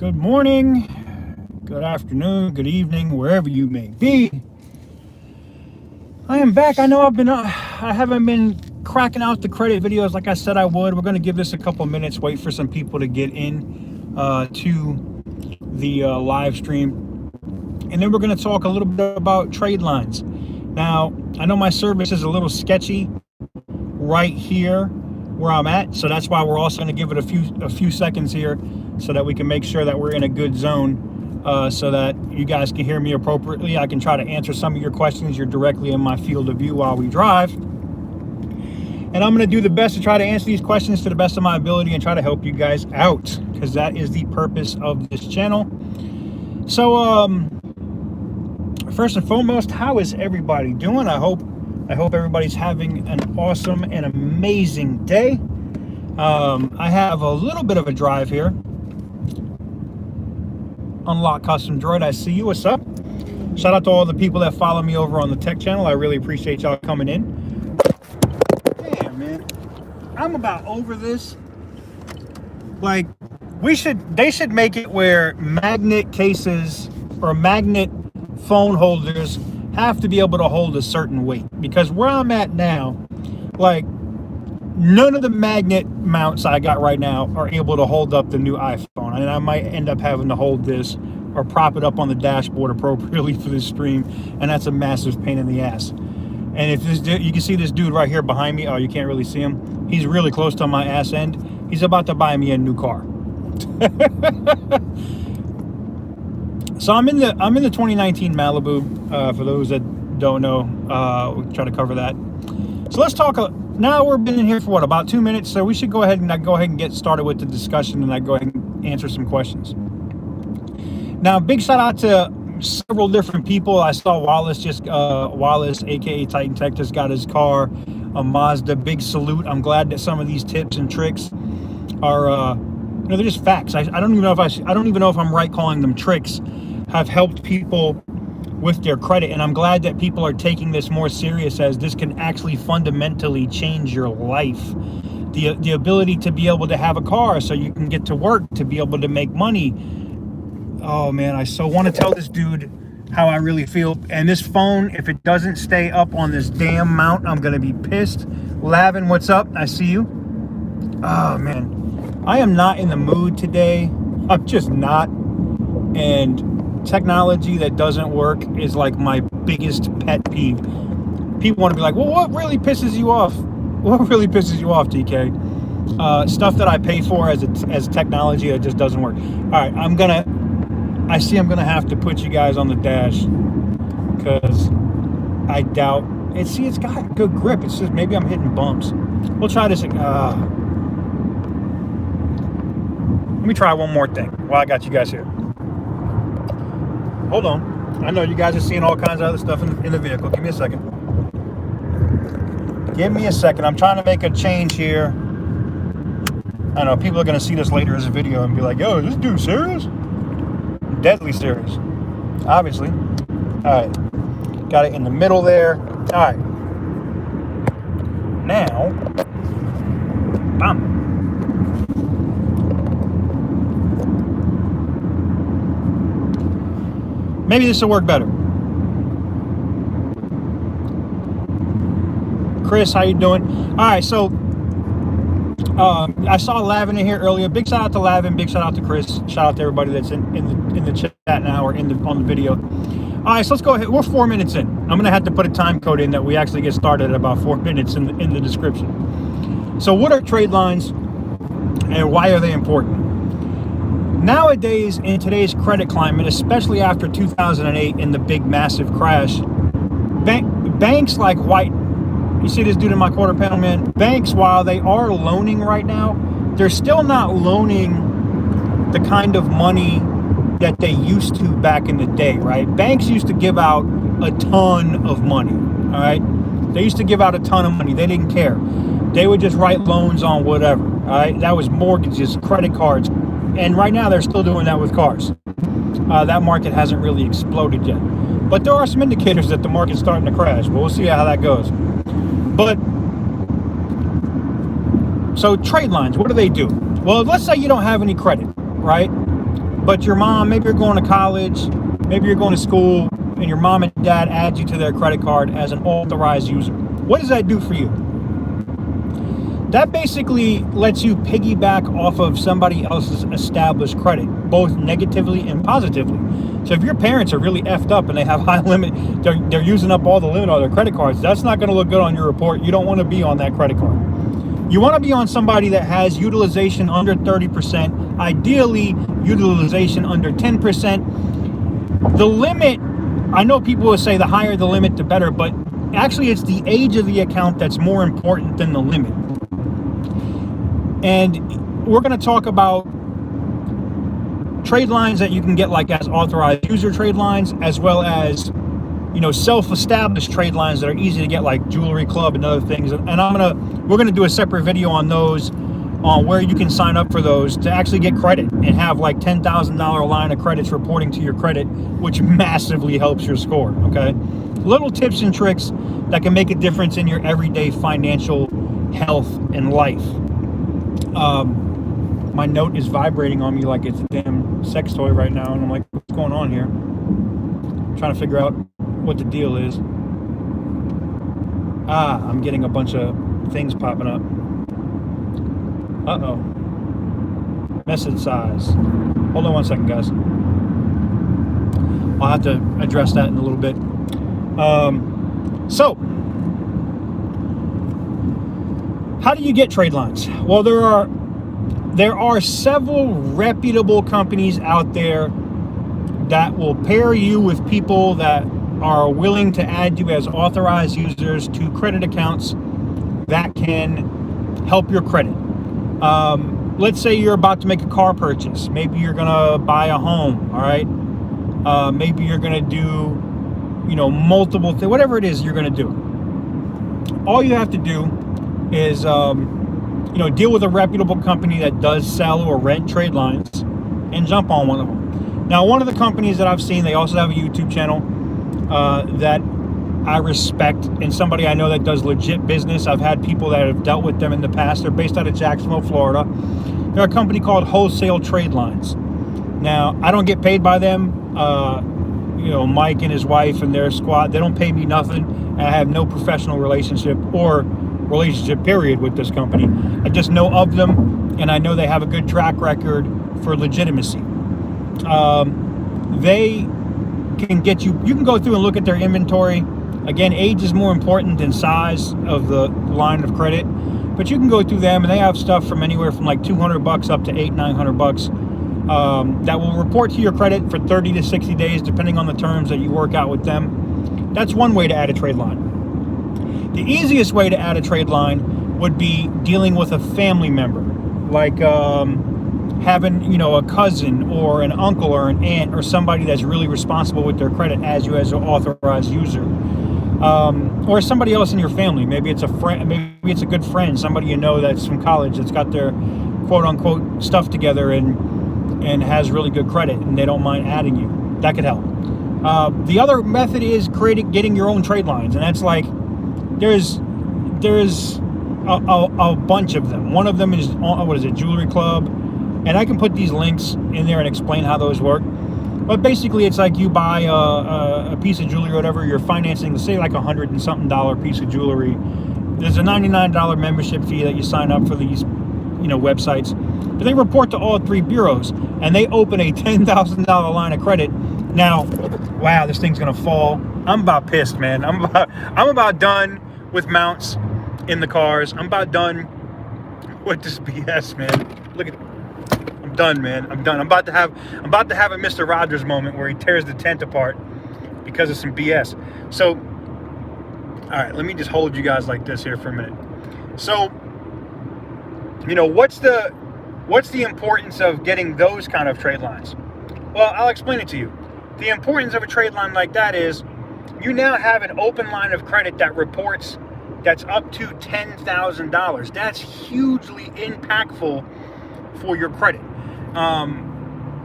Good morning, good afternoon, good evening, wherever you may be. I am back. I know I haven't been cracking out the credit videos like I said I would. We're going to give this a couple minutes, wait for some people to get in to the live stream. And then we're going to talk a little bit about TradeLines. Now, I know my service is a little sketchy right here where I'm at, so that's why we're also going to give it a few seconds here so that we can make sure that we're in a good zone, so that you guys can hear me appropriately. I can try to answer some of your questions. You're directly in my field of view while we drive, and I'm going to do the best to try to answer these questions to the best of my ability and try to help you guys out, because that is the purpose of this channel. So first and foremost, how is everybody doing? I hope everybody's having an awesome and amazing day. I have a little bit of a drive here. Unlock Custom Droid, I see you. What's up? Shout out to all the people that follow me over on the tech channel. I really appreciate y'all coming in. Damn, man. I'm about over this. Like, they should make it where magnet cases or magnet phone holders have to be able to hold a certain weight, because where I'm at now, like, none of the magnet mounts I got right now are able to hold up the new iPhone, and I might end up having to hold this or prop it up on the dashboard appropriately for this stream, and that's a massive pain in the ass. And if this dude, you can see this dude right here behind me. Oh, you can't really see him. He's really close to my ass end. He's about to buy me a new car. So I'm in the 2019 Malibu. For those that don't know, we'll try to cover that. So let's talk. Now we've been in here for what, about 2 minutes. So we should go ahead and get started with the discussion, and I go ahead and answer some questions. Now, big shout out to several different people. I saw Wallace, aka Titan Tech, just got his car, a Mazda. Big salute. I'm glad that some of these tips and tricks are, they're just facts. I don't even know if I'm right calling them tricks. Have helped people with their credit, and I'm glad that people are taking this more serious, as this can actually fundamentally change your life. The ability to be able to have a car so you can get to work, to be able to make money. Oh man, I so want to tell this dude how I really feel. And this phone, if it doesn't stay up on this damn mount, I'm gonna be pissed. Lavin, what's up? I see you. Oh man, I am not in the mood today. I'm just not. And technology that doesn't work is like my biggest pet peeve. People want to be like, well, what really pisses you off? What really pisses you off, TK? Stuff that I pay for as technology that just doesn't work. All right, I'm gonna have to put you guys on the dash, because I doubt it. See, it's got good grip. It's just maybe I'm hitting bumps. We'll try this. Let me try one more thing while I got you guys here. Hold on. I know you guys are seeing all kinds of other stuff in the vehicle. Give me a second. Give me a second. I'm trying to make a change here. I know people are going to see this later as a video and be like, yo, is this dude serious? Deadly serious. Obviously. All right. Got it in the middle there. All right. Now, bam. Maybe this will work better. Chris, how you doing? All right, so I saw Lavin in here earlier. Big shout out to Lavin. Big shout out to Chris. Shout out to everybody that's in the chat now or on the video. All right, so let's go ahead. We're 4 minutes in. I'm gonna have to put a time code in that we actually get started at about 4 minutes in the description. So, what are trade lines, and why are they important? Nowadays, in today's credit climate, especially after 2008 in the big massive crash, banks like you see this dude in my quarter panel, man? Banks, while they are loaning right now, they're still not loaning the kind of money that they used to back in the day, right? Banks used to give out a ton of money, all right? They used to give out a ton of money. They didn't care. They would just write loans on whatever, all right? That was mortgages, credit cards. And right now they're still doing that with cars. That market hasn't really exploded yet. But there are some indicators that the market's starting to crash. But we'll see how that goes. But, so trade lines, what do? Well, let's say you don't have any credit, right? but your mom, maybe you're going to college, maybe you're going to school, and your mom and dad add you to their credit card as an authorized user. What does that do for you? That basically lets you piggyback off of somebody else's established credit, both negatively and positively. So if your parents are really effed up and they have high limit, they're using up all the limit on their credit cards, that's not going to look good on your report. You don't want to be on that credit card. You want to be on somebody that has utilization under 30%, ideally utilization under 10%. The limit, I know people will say the higher the limit, the better, but actually it's the age of the account that's more important than the limit. And we're going to talk about trade lines that you can get like as authorized user trade lines, as well as, you know, self-established trade lines that are easy to get, like Jewelry Club and other things. And we're gonna do a separate video on those, on where you can sign up for those to actually get credit and have like $10,000 line of credits reporting to your credit, which massively helps your score. Okay, little tips and tricks that can make a difference in your everyday financial health and life. My note is vibrating on me like it's a damn sex toy right now, and I'm like, what's going on here? I'm trying to figure out what the deal is. I'm getting a bunch of things popping up. Uh-oh. Message size. Hold on one second, guys. I'll have to address that in a little bit. So, how do you get trade lines? Well, there are several reputable companies out there that will pair you with people that are willing to add you as authorized users to credit accounts that can help your credit. Let's say you're about to make a car purchase. Maybe you're gonna buy a home, all right? Maybe you're gonna do, you know, multiple things, whatever it is you're gonna do. All you have to do is, you know, deal with a reputable company that does sell or rent trade lines and jump on one of them. Now, one of the companies that I've seen, they also have a YouTube channel that I respect, and somebody I know that does legit business. I've had people that have dealt with them in the past. They're based out of Jacksonville, Florida. They're a company called Wholesale Trade Lines. Now, I don't get paid by them. You know, Mike and his wife and their squad, they don't pay me nothing. I have no professional relationship period with this company. I just know of them, and I know they have a good track record for legitimacy. They can get you can go through and look at their inventory. Again, age is more important than size of the line of credit, but you can go through them, and they have stuff from anywhere from like $200 up to $800-900 that will report to your credit for 30 to 60 days, depending on the terms that you work out with them. That's one way to add a trade line. The easiest way to add a trade line would be dealing with a family member, like having, you know, a cousin or an uncle or an aunt or somebody that's really responsible with their credit as you as an authorized user, or somebody else in your family. Maybe it's a friend, maybe it's a good friend, somebody you know that's from college that's got their quote unquote stuff together and has really good credit, and they don't mind adding you. That could help. The other method is getting your own trade lines, and that's like there's a bunch of them. One of them is, what is it, Jewelry Club, and I can put these links in there and explain how those work. But basically, it's like you buy a piece of jewelry or whatever, you're financing, say like $100 and something piece of jewelry. There's a $99 membership fee that you sign up for these, you know, websites. But they report to all three bureaus, and they open a $10,000 line of credit. Now, wow, this thing's gonna fall. I'm about pissed, man. I'm about done with mounts in the cars. I'm about done with this BS, man. Look at, I'm done, man. I'm done. I'm about to have a Mr. Rogers moment where he tears the tent apart because of some BS. So, all right, let me just hold you guys like this here for a minute. So, you know, what's the importance of getting those kind of trade lines? Well, I'll explain it to you. The importance of a trade line like that is you now have an open line of credit that reports that's up to $10,000. That's hugely impactful for your credit.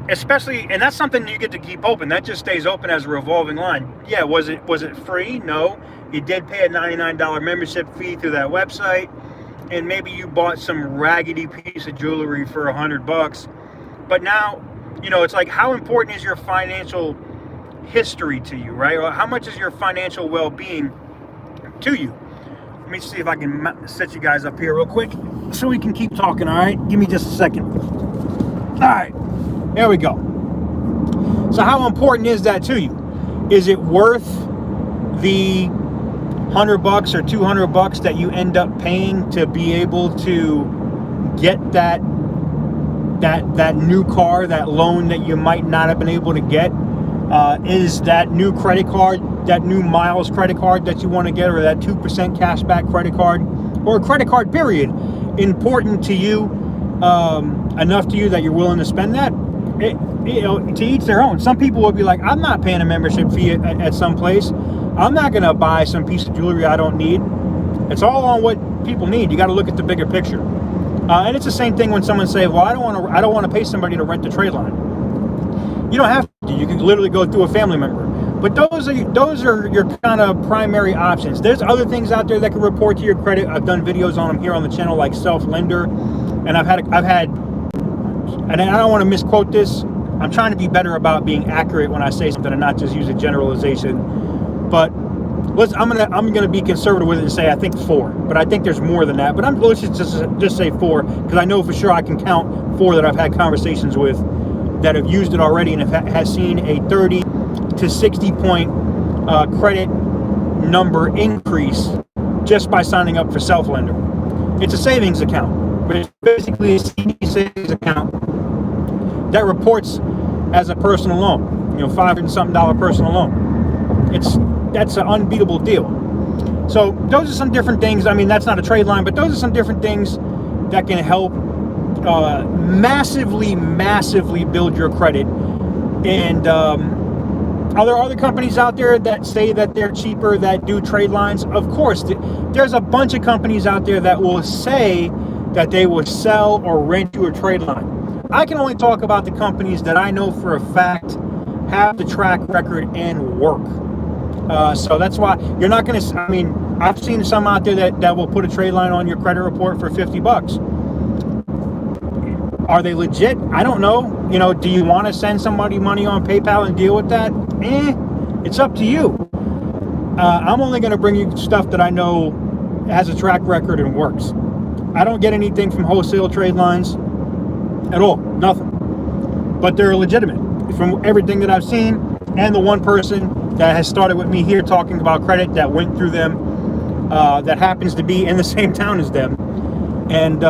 Especially, and that's something you get to keep open. That just stays open as a revolving line. Yeah, was it free? No. You did pay a $99 membership fee through that website, and maybe you bought some raggedy piece of jewelry for $100. But now It's like, how important is your financial history to you, right? Or how much is your financial well-being to you? Let me see if I can set you guys up here real quick so we can keep talking, all right? Give me just a second. All right, there we go. So how important is that to you? Is it worth the $100 or $200 that you end up paying to be able to get that new car, that loan that you might not have been able to get? Is that new credit card, that new miles credit card that you want to get, or that 2% cashback credit card, or a credit card period, important to you, enough to you that you're willing to spend that? To each their own. Some people will be like, I'm not paying a membership fee at some place. I'm not going to buy some piece of jewelry I don't need. It's all on what people need. You got to look at the bigger picture. And it's the same thing when someone says, well, I don't want to pay somebody to rent the TradeLine. You don't have to. You can literally go through a family member. But those are your kind of primary options. There's other things out there that can report to your credit. I've done videos on them here on the channel, like Self-Lender, and I've had, and I don't want to misquote this. I'm trying to be better about being accurate when I say something and not just use a generalization. But I'm gonna be conservative with it and say I think 4, but I think there's more than that. But let's just say 4, because I know for sure I can count 4 that I've had conversations with that have used it already and has seen a 30 to 60 point credit number increase just by signing up for Self-Lender. It's a savings account, but it's basically a CD savings account that reports as a personal loan. $500 and something personal loan. That's an unbeatable deal. So those are some different things. I mean, that's not a TradeLine, but those are some different things that can help massively build your credit. And are there other companies out there that say that they're cheaper, that do TradeLines? Of course. There's a bunch of companies out there that will say that they will sell or rent you a TradeLine. I can only talk about the companies that I know for a fact have the track record and work. So that's why you're not going to, I mean, I've seen some out there that will put a TradeLine on your credit report for $50. Are they legit? I don't know. Do you want to send somebody money on PayPal and deal with that? It's up to you. I'm only going to bring you stuff that I know has a track record and works. I don't get anything from wholesale TradeLines at all. Nothing. But they're legitimate from everything that I've seen, and the one person that has started with me here talking about credit that went through them, that happens to be in the same town as them, and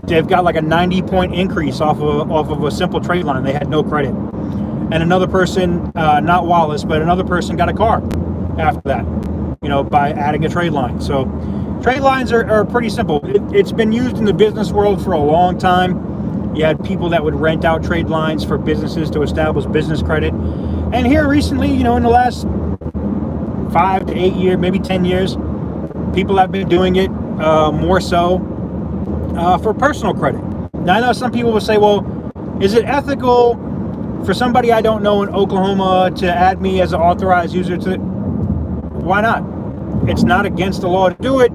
they've got like a 90 point increase off of a simple TradeLine. They had no credit. And another person, not Wallace, but another person got a car after that, by adding a TradeLine. So TradeLines are pretty simple. It's been used in the business world for a long time. You had people that would rent out TradeLines for businesses to establish business credit. And here recently, in the last 5 to 8 years, maybe 10 years, people have been doing it more so for personal credit. Now, I know some people will say, well, is it ethical for somebody I don't know in Oklahoma to add me as an authorized user to it? Why not? It's not against the law to do it.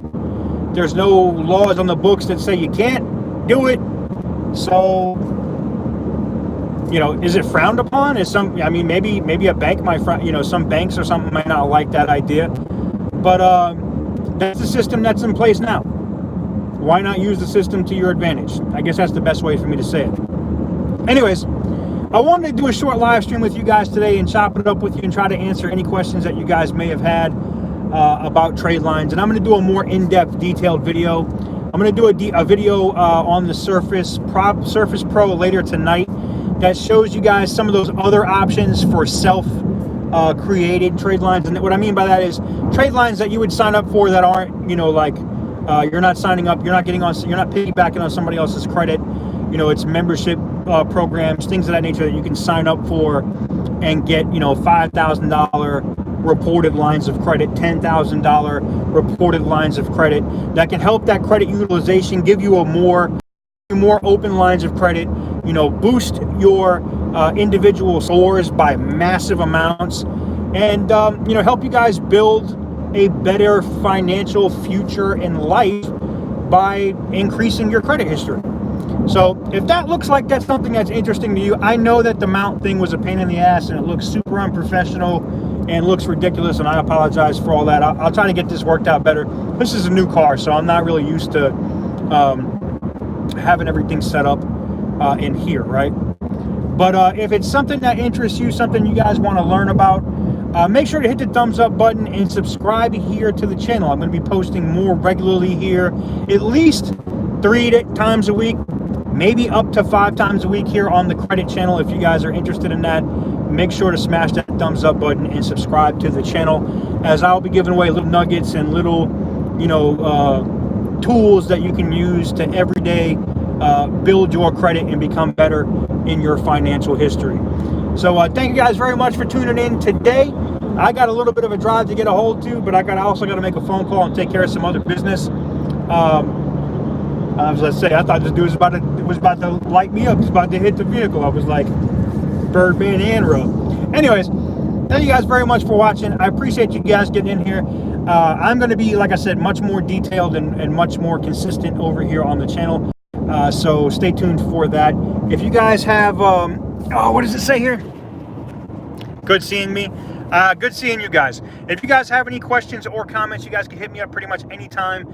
There's no laws on the books that say you can't do it. So, is it frowned upon? Maybe a bank might frown, some banks or something might not like that idea. But that's the system that's in place now. Why not use the system to your advantage? I guess that's the best way for me to say it. Anyways, I wanted to do a short live stream with you guys today and chop it up with you and try to answer any questions that you guys may have had about TradeLines. And I'm going to do a more in-depth, detailed video. I'm going to do a video on the Surface Pro later tonight that shows you guys some of those other options for self-created TradeLines. And what I mean by that is TradeLines that you would sign up for that aren't, you're not signing up, you're not piggybacking on somebody else's credit. It's membership programs, things of that nature that you can sign up for and get, $5,000 reported lines of credit, $10,000 reported lines of credit that can help that credit utilization, give you more open lines of credit, boost your individual scores by massive amounts, and help you guys build a better financial future in life by increasing your credit history. So if that looks like that's something that's interesting to you, I know that the mount thing was a pain in the ass and it looks super unprofessional and looks ridiculous, and I apologize for all that. I'll try to get this worked out better. This is a new car, so I'm not really used to having everything set up in here, right? But if it's something that interests you, something you guys want to learn about, make sure to hit the thumbs up button and subscribe here to the channel. I'm going to be posting more regularly here, at least 3 times a week, maybe up to 5 times a week here on the credit channel. If you guys are interested in that, make sure to smash that thumbs up button and subscribe to the channel, as I'll be giving away little nuggets and little, tools that you can use to every day build your credit and become better in your financial history. So thank you guys very much for tuning in today. I got a little bit of a drive to get a hold to, but I also got to make a phone call and take care of some other business. As I say, I thought this dude was about to light me up. He's about to hit the vehicle. I was like, Birdman and Row. Anyways, thank you guys very much for watching. I appreciate you guys getting in here. I'm going to be, like I said, much more detailed and much more consistent over here on the channel. So stay tuned for that. If you guys have, what does it say here? Good seeing me. Good seeing you guys. If you guys have any questions or comments, you guys can hit me up pretty much anytime.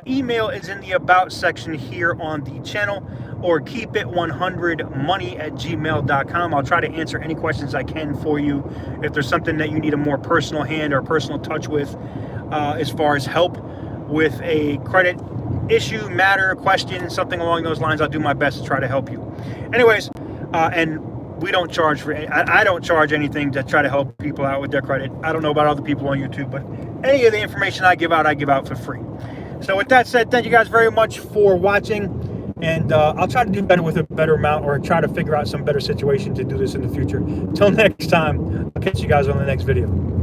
Email is in the About section here on the channel, or keepit100money@gmail.com. I'll try to answer any questions I can for you. If there's something that you need a more personal hand or personal touch with, as far as help with a credit issue, matter, question, something along those lines, I'll do my best to try to help you. Anyways, and we don't charge for, I don't charge anything to try to help people out with their credit. I don't know about other people on YouTube, but any of the information I give out for free. So with that said, thank you guys very much for watching, and I'll try to do better with a better amount, or try to figure out some better situation to do this in the future. Until next time, I'll catch you guys on the next video.